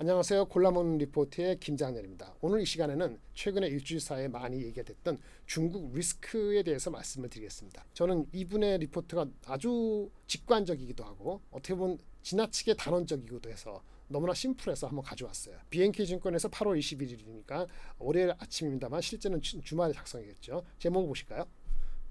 안녕하세요. 골라먹는 리포트의 김장렬입니다. 오늘 이 시간에는 최근에 일주일 사이에 많이 얘기가 됐던 중국 리스크에 대해서 말씀을 드리겠습니다. 저는 이분의 리포트가 아주 직관적이기도 하고 어떻게 보면 지나치게 단언적이기도 해서 너무나 심플해서 한번 가져왔어요. BNK증권에서 8월 21일이니까 월요일 아침입니다만 실제는 주말에 작성이겠죠. 제목 보실까요?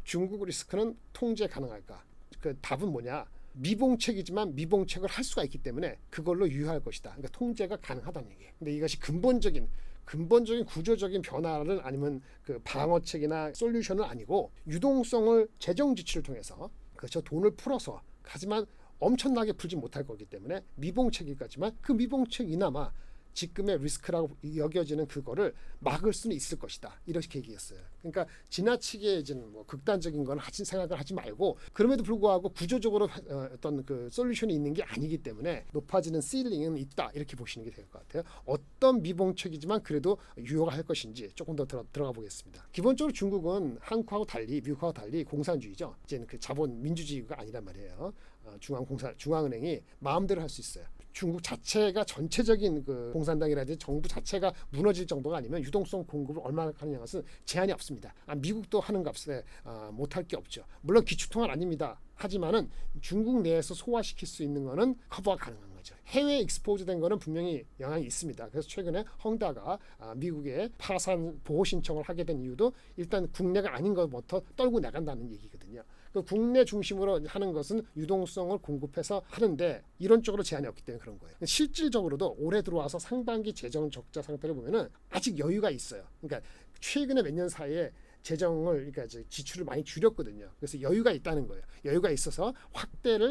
중국 리스크는 통제 가능할까? 그 답은 뭐냐? 미봉책이지만 미봉책을 할 수가 있기 때문에 그걸로 유효할 것이다. 그러니까 통제가 가능하다는 얘기예요. 근데 이것이 근본적인 구조적인 변화를 아니면 그 방어책이나 솔루션은 아니고 유동성을 재정 지출을 통해서 그렇죠. 돈을 풀어서 하지만 엄청나게 풀지 못할 거기 때문에 미봉책이겠지만 그 미봉책이나마 지금의 리스크라고 여겨지는 그거를 막을 수는 있을 것이다. 이렇게 얘기했어요. 그러니까 지나치게 이제 뭐 극단적인 건 생각을 하지 말고 그럼에도 불구하고 구조적으로 어떤 그 솔루션이 있는 게 아니기 때문에 높아지는 시링은 있다. 이렇게 보시는 게 될 것 같아요. 어떤 미봉책이지만 그래도 유효가 할 것인지 조금 더 들어가 보겠습니다. 기본적으로 중국은 한국하고 달리 미국하고 달리 공산주의죠. 이제는 그 자본 민주주의가 아니란 말이에요. 중앙은행이 마음대로 할 수 있어요. 중국 자체가 전체적인 그 공산당이라든지 정부 자체가 무너질 정도가 아니면 유동성 공급을 얼마나 하느냐 것은 제한이 없습니다. 미국도 하는 값에 못할 게 없죠. 물론 기축통화는 아닙니다. 하지만은 중국 내에서 소화시킬 수 있는 거는 커버가 가능한 거죠. 해외 익스포즈된 거는 분명히 영향이 있습니다. 그래서 최근에 헝다가 미국에 파산 보호 신청을 하게 된 이유도 일단 국내가 아닌 것부터 떨고 나간다는 얘기거든요. 그 국내 중심으로 하는 것은 유동성을 공급해서 하는데 이론적으로 제한이 없기 때문에 그런 거예요. 실질적으로도 올해 들어와서 상반기 재정 적자 상태를 보면은 아직 여유가 있어요. 그러니까 최근에 몇 년 사이에 재정을 그러니까 지출을 많이 줄였거든요. 그래서 여유가 있다는 거예요. 여유가 있어서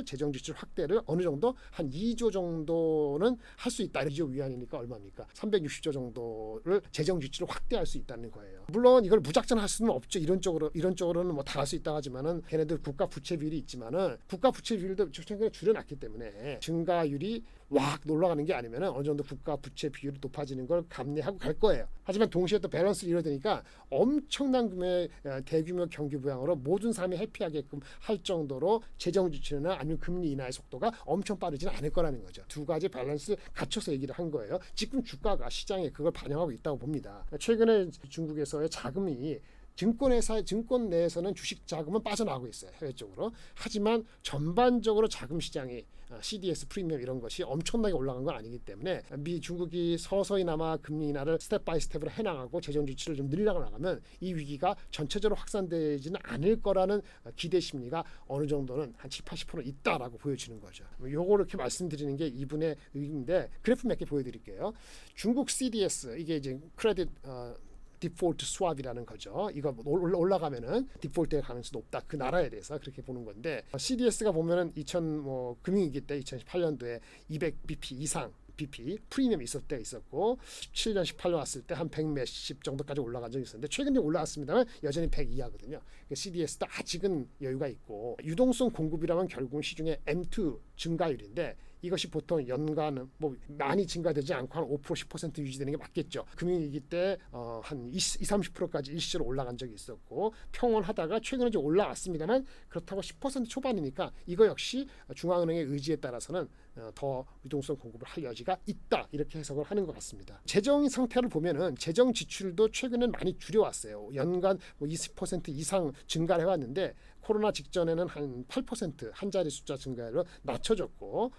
재정 지출 확대를 어느 정도 한 2조 정도는 할 수 있다. 2조 위안이니까 얼마입니까? 360조 정도를 재정 지출을 확대할 수 있다는 거예요. 물론 이걸 무작정 할 수는 없죠. 이론적으로는 뭐 다 할 수 있다 하지만은 걔네들 국가 부채 비율이 있지만은 국가 부채 비율도 최근에 줄여놨기 때문에 증가율이 확 놀러가는 게 아니면은 어느 정도 국가 부채 비율이 높아지는 걸 감내하고 갈 거예요. 하지만 동시에 또 밸런스를 이뤄야 되니까 엄청난 규모의 대규모 경기 부양으로 모든 사람이 해피하게끔 할 정도로 재정 지출이나 아니면 금리 인하의 속도가 엄청 빠르지는 않을 거라는 거죠. 두 가지 밸런스 갖춰서 얘기를 한 거예요. 지금 주가가 시장에 그걸 반영하고 있다고 봅니다. 최근에 중국에서의 자금이 증권 내에서는 주식 자금은 빠져나가고 있어요. 해외 쪽으로. 하지만 전반적으로 자금 시장이 CDS 프리미엄 이런 것이 엄청나게 올라간 건 아니기 때문에 중국이 서서히나마 금리 인하를 스텝 바이 스텝으로 해나가고 재정 지출을 좀 늘려고 나가면 이 위기가 전체적으로 확산되지는 않을 거라는 기대 심리가 어느 정도는 한 7, 80% 있다라고 보여지는 거죠. 요거를 이렇게 말씀드리는 게 이분의 의미인데 그래프 몇 개 보여드릴게요. 중국 CDS 이게 이제 크레딧 디폴트 스왑이라는 거죠. 이거 올라가면은 디폴트의 가능성이 높다. 그 나라에 대해서 그렇게 보는 건데 CDS가 보면은 금융위기 때 2018년도에 200bp 이상 BP 프리미엄이 있었을 때가 있었고 17년 18년 왔을 때 한 100 몇십 정도까지 올라간 적이 있었는데 최근에 올라왔습니다만 여전히 100 이하거든요. CDS도 아직은 여유가 있고 유동성 공급이라면 결국은 시중에 M2 증가율인데 이것이 보통 연간 뭐 많이 증가되지 않고 한 5% 10% 유지되는 게 맞겠죠. 금융위기 때 한 20, 30%까지 일시적으로 올라간 적이 있었고 평온하다가 최근에 좀 올라왔습니다만 그렇다고 10% 초반이니까 이거 역시 중앙은행의 의지에 따라서는 더 유동성 공급을 할 여지가 있다 이렇게 해석을 하는 것 같습니다. 재정 상태를 보면은 재정 지출도 최근엔 많이 줄여왔어요. 연간 뭐 20% 이상 증가를 해왔는데 코로나 직전에는 한 8% 한 자리 숫자 증가로 낮춰졌고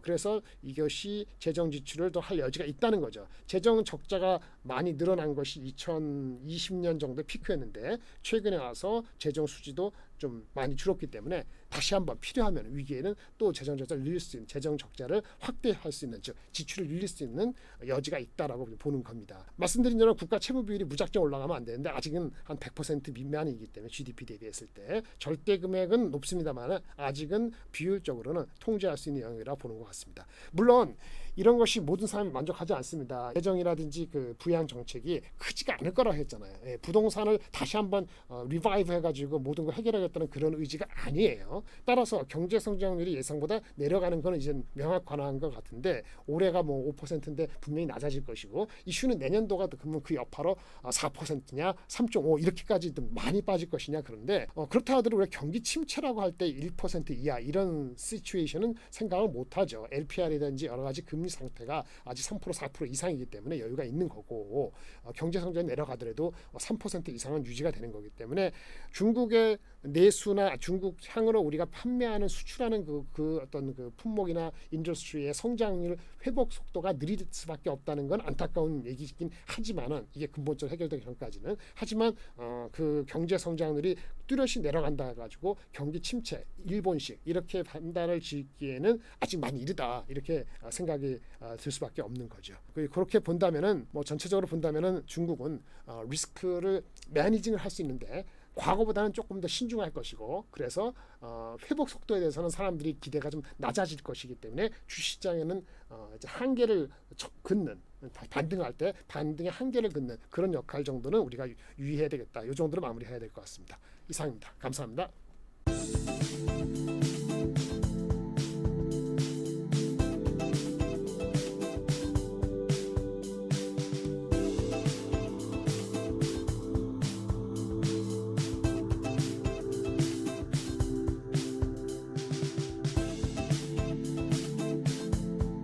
그래서 이것이 재정 지출을 더 할 여지가 있다는 거죠. 재정 적자가 많이 늘어난 것이 2020년 정도 피크였는데 최근에 와서 재정 수지도 좀 많이 줄었기 때문에 다시 한번 필요하면 위기에는 또 재정 적자를 늘릴 수 있는 재정 적자를 확대할 수 있는 즉 지출을 늘릴 수 있는 여지가 있다라고 보는 겁니다. 말씀드린 대로 국가 채무 비율이 무작정 올라가면 안 되는데 아직은 한 100% 미만이기 때문에 GDP 대비했을 때 절대 금액은 높습니다만 아직은 비율적으로는 통제할 수 있는 영역이라고 보는 것 같습니다. 물론 이런 것이 모든 사람이 만족하지 않습니다. 재정이라든지 그 부양 정책이 크지가 않을 거라고 했잖아요. 부동산을 다시 한번 리바이브 해가지고 모든 걸 해결하겠다는 그런 의지가 아니에요. 따라서 경제 성장률이 예상보다 내려가는 건 이제 명확한 것 같은데 올해가 뭐 5%인데 분명히 낮아질 것이고 이슈는 내년도가 그러면 그 여파로 4%냐 3.5 이렇게까지 많이 빠질 것이냐 그런데 그렇다 하더라도 우리가 경기 침체라고 할 때 1% 이하 이런 시츄에이션은 생각을 못하죠. LPR이든지 여러 가지 금리 금리 상태가 아직 3% 4% 이상이기 때문에 여유가 있는 거고 경제 성장이 내려가더라도 3% 이상은 유지가 되는 거기 때문에 중국의 내수나 중국 향으로 우리가 판매하는 수출하는 그 어떤 그 품목이나 인더스트리의 성장률 회복 속도가 느릴 수밖에 없다는 건 안타까운 얘기긴 하지만은 이게 근본적으로 해결되기 전까지는 하지만 그 경제 성장률이 뚜렷이 내려간다 가지고 경기 침체 일본식 이렇게 판단을 짓기에는 아직 많이 이르다 이렇게 생각이 들 수밖에 없는 거죠. 그렇게 본다면은 뭐 전체적으로 본다면은 중국은 리스크를 매니징을 할 수 있는데 과거보다는 조금 더 신중할 것이고 그래서 회복 속도에 대해서는 사람들이 기대가 좀 낮아질 것이기 때문에 주시장에는 이제 한계를 긋는 반등할 때 반등의 한계를 긋는 그런 역할 정도는 우리가 유의해야 되겠다. 이 정도로 마무리해야 될 것 같습니다. 이상입니다. 감사합니다.